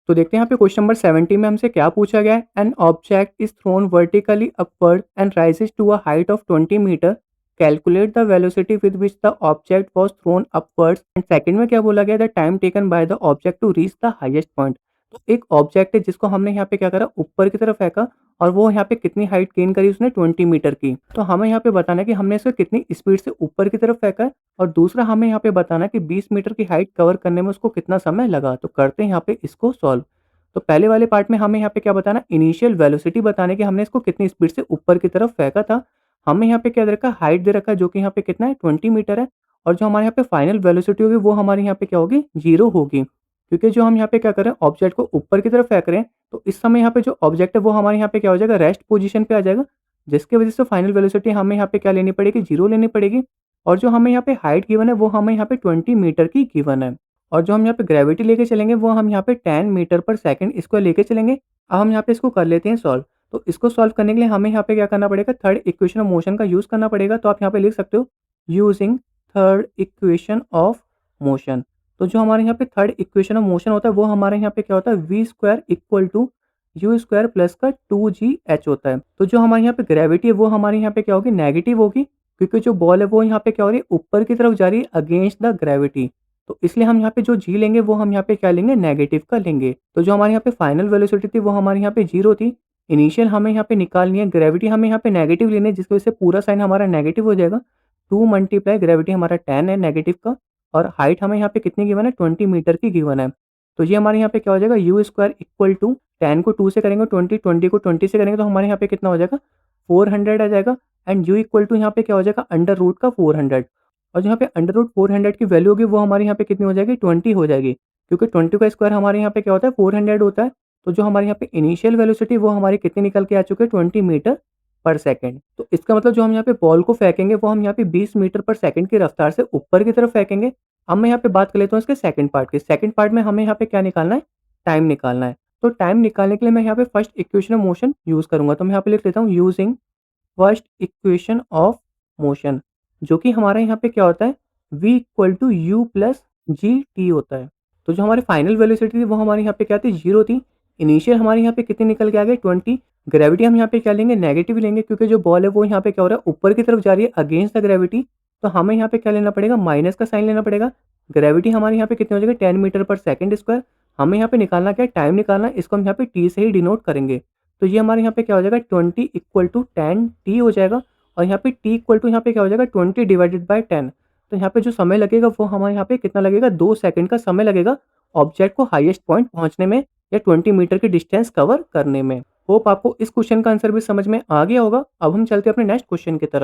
तो देखते हैं यहाँ पे क्वेश्चन नंबर 70 में हमसे क्या पूछा गया है। An object is thrown vertically upward and rises to a height of 20 metre. Calculate the velocity with which the object was thrown upwards and second में क्या बोला गया, the time taken by the object to reach the highest point. तो एक object है जिसको हमने यहाँ पे क्या करा, ऊपर की तरफ फेंका और वो यहाँ पे कितनी हाइट गेन करी उसने, 20 मीटर की। तो हमें यहाँ पे बताना है कि हमने इसे कितनी स्पीड से ऊपर की तरफ फेंका है और दूसरा हमें यहाँ पे बताना है कि 20 मीटर की हाइट कवर करने में उसको कितना समय लगा। तो करते हैं यहाँ पे इसको सॉल्व। तो पहले वाले पार्ट में हमें यहाँ पे क्या बताना, इनिशियल वेलोसिटी बताने कि हमने इसको कितनी स्पीड से ऊपर की तरफ फेंका था। हमें यहाँ पे क्या दे रखा है, हाइट दे रखा है जो कि यहाँ पे कितना है, 20 मीटर है। और जो हमारे यहाँ पे फाइनल वेलोसिटी होगी वो हमारे यहाँ पे क्या होगी, 0 होगी। क्योंकि जो हम यहाँ पे क्या कर रहे हैं, ऑब्जेक्ट को ऊपर की तरफ फेंक रहे हैं, तो इस समय यहाँ पे जो ऑब्जेक्ट है वो हमारे यहाँ पे क्या हो जाएगा, रेस्ट पोजीशन पे आ जाएगा। जिसकी वजह से फाइनल वेलोसिटी हमें यहाँ पे क्या लेनी पड़ेगी, 0 लेनी पड़ेगी। और जो हमें यहाँ पे हाइट गिवन है वो हमें यहाँ पे 20 मीटर की गिवन है। और जो हम यहाँ पे ग्रेविटी लेके चलेंगे वो हम यहाँ पे 10 मीटर पर सेकंड इसको लेके चलेंगे। अब हम यहाँ पे इसको कर लेते हैं सॉल्व। तो इसको सॉल्व करने के लिए हमें यहाँ पे क्या करना पड़ेगा, थर्ड इक्वेशन ऑफ मोशन का यूज़ करना पड़ेगा। तो आप यहाँ पे लिख सकते हो using third equation of motion. तो जो हमारे यहाँ पे थर्ड इक्वेशन ऑफ मोशन होता है वो हमारे यहाँ पे क्या होता है, v square equal to u square plus का 2gh होता है। तो जो हमारे यहाँ पे ग्रेविटी है वो हमारे यहाँ पे क्या होगी, नेगेटिव होगी। क्योंकि जो बॉल है वो यहाँ पे क्या हो रही है, ऊपर की तरफ जा रही है अगेंस्ट द ग्रेविटी। तो इसलिए हम यहाँ पे जो जी लेंगे वो हम यहाँ पे क्या लेंगे, नेगेटिव का लेंगे। तो जो हमारे यहाँ पे फाइनल वेलोसिटी थी वो हमारे यहाँ पे 0 थी। इनिशियल हमें यहाँ पे निकालनी है, ग्रेविटी हमें यहाँ पे नेगेटिव लेनी है जिसकी वजह से पूरा साइन हमारा नेगेटिव हो जाएगा। 2 मल्टीप्लाई ग्रेविटी हमारा 10 है नेगेटिव का, और हाइट हमें यहाँ पे कितनी गिवन है, 20 मीटर की गिवन है। तो ये हमारे यहाँ पे क्या हो जाएगा, यू स्क्वायर इक्वल टू 10 को 2 से करेंगे 20, 20 को 20 से करेंगे तो हमारे यहाँ पे कितना हो जाएगा, 400 आ जाएगा। एंड यू इक्वल टू यहाँ पे क्या हो जाएगा, अंडर रूट का 400। और जो यहाँ पे अंडर रूट 400 की वैल्यू होगी वो हमारे यहाँ पे कितनी हो जाएगी, 20 हो जाएगी। क्योंकि 20 का स्क्वायर हमारे यहाँ पे क्या होता है, 400 होता है। तो जो हमारे यहाँ पे इनिशियल वेलोसिटी वो हमारी कितनी निकल के आ चुके हैं, 20 मीटर पर सेकंड। तो इसका मतलब जो हम यहाँ पे बॉल को फेंकेंगे वो हम यहाँ पे 20 मीटर पर सेकंड की रफ्तार से ऊपर की तरफ फेंकेंगे। अब मैं यहाँ पे बात कर लेता हूँ इसके सेकंड पार्ट की। सेकंड पार्ट में हमें यहाँ पे क्या निकालना है, टाइम निकालना है। तो टाइम निकालने के लिए मैं यहाँ पे first equation of motion use करूँगा। तो मैं यहाँ पे लिख लेता हूँ using first equation of motion, जो कि हमारा यहाँ पे क्या होता है, v equal to u plus g t होता है। तो जो हमारी फाइनल वेलोसिटी थी वो हमारे यहाँ पे क्या थी, 0 थी। इनिशियल हमारे यहाँ पे कितनी निकल के आ गई, 20। ग्रेविटी हम यहाँ पे क्या लेंगे, नेगेटिव लेंगे क्योंकि जो बॉल है वो यहाँ पे क्या हो रहा है, ऊपर की तरफ जा रही है अगेंस्ट द ग्रेविटी। तो हमें यहाँ पे क्या लेना पड़ेगा, माइनस का साइन लेना पड़ेगा। ग्रेविटी हमारे यहाँ पे कितनी हो जाएगी, 10 मीटर पर सेकंड स्क्वायर। हमें यहाँ पे निकालना क्या है, टाइम निकालना है। इसको हम यहाँ पे टी से ही डिनोट करेंगे। तो ये हमारे यहाँ पे क्या हो जाएगा, 20 इक्वल टू 10 टी हो जाएगा। और यहाँ पे टी इक्वल टू यहाँ पे क्या हो जाएगा, 20 डिवाइडेड बाय 10। तो यहाँ पे जो समय लगेगा वो हमारे यहाँ पे कितना लगेगा, 2 सेकंड का समय लगेगा ऑब्जेक्ट को हाईएस्ट पॉइंट पहुँचने में या 20 मीटर की डिस्टेंस कवर करने में। होप आपको इस क्वेश्चन का आंसर भी समझ में आ गया होगा। अब हम चलते हैं अपने नेक्स्ट क्वेश्चन की तरफ।